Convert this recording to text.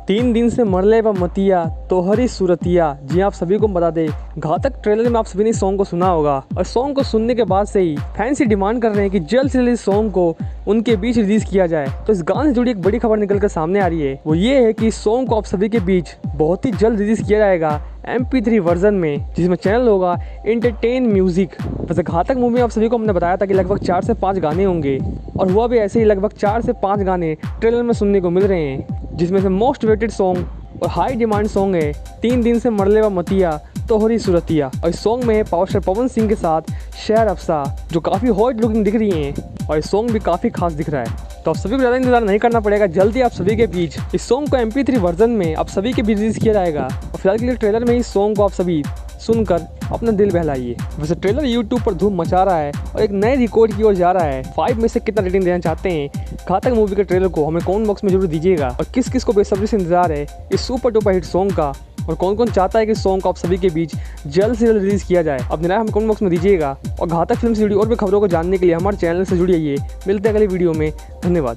3 दिन से मरले व मतिया तोहरी सूरतिया। जी आप सभी को बता दें, घातक ट्रेलर में आप सभी ने इस सॉन्ग को सुना होगा और सॉन्ग को सुनने के बाद से ही फैंस डिमांड कर रहे हैं कि जल्द से जल्द इस सॉन्ग को उनके बीच रिलीज किया जाए। तो इस गाने से जुड़ी एक बड़ी खबर निकल कर सामने आ रही है, वो ये है कि इस सॉन्ग को आप सभी के बीच बहुत ही जल्द रिलीज किया जाएगा MP3 वर्जन में, जिसमें चैनल होगा एंटरटेन म्यूजिक। वैसे घातक मूवी में आप सभी को हमने बताया था कि लगभग 4 से 5 गाने होंगे और हुआ भी ऐसे ही, लगभग 4 से 5 गाने ट्रेलर में सुनने को मिल रहे हैं, जिसमें से मोस्ट वेटेड सॉन्ग और हाई डिमांड सॉन्ग है 3 दिन से मरले व मतिया तोहरी सूरतिया। और इस सॉन्ग में है पावर स्टार पवन सिंह के साथ शेर अफसा, जो काफ़ी हॉट लुकिंग दिख रही हैं और इस सॉन्ग भी काफ़ी खास दिख रहा है। तो आप सभी को ज़्यादा इंतजार नहीं करना पड़ेगा, जल्दी आप सभी के बीच इस सॉन्ग को MP3 वर्जन में आप सभी के बीच रिलीज किया जाएगा। और फिलहाल के लिए ट्रेलर में इस सॉन्ग को आप सभी सुनकर अपना दिल बहलाइए। वैसे ट्रेलर YouTube पर धूम मचा रहा है और एक नए रिकॉर्ड की ओर जा रहा है। 5 में से कितना रेटिंग देना चाहते हैं घातक मूवी के ट्रेलर को, हमें कमेंट बॉक्स में जरूर दीजिएगा। और किस किस को बेसब्री से इंतजार है इस सुपर डुपर हिट सॉन्ग का, और कौन कौन चाहता है कि इस सॉन्ग को आप सभी के बीच जल्द से जल्द रिलीज किया जाए, अपनी राय हमें कमेंट बॉक्स में दीजिएगा। और घातक फिल्म से जुड़ी और भी खबरों को जानने के लिए हमारे चैनल से जुड़िए। मिलते हैं अगली वीडियो में, धन्यवाद।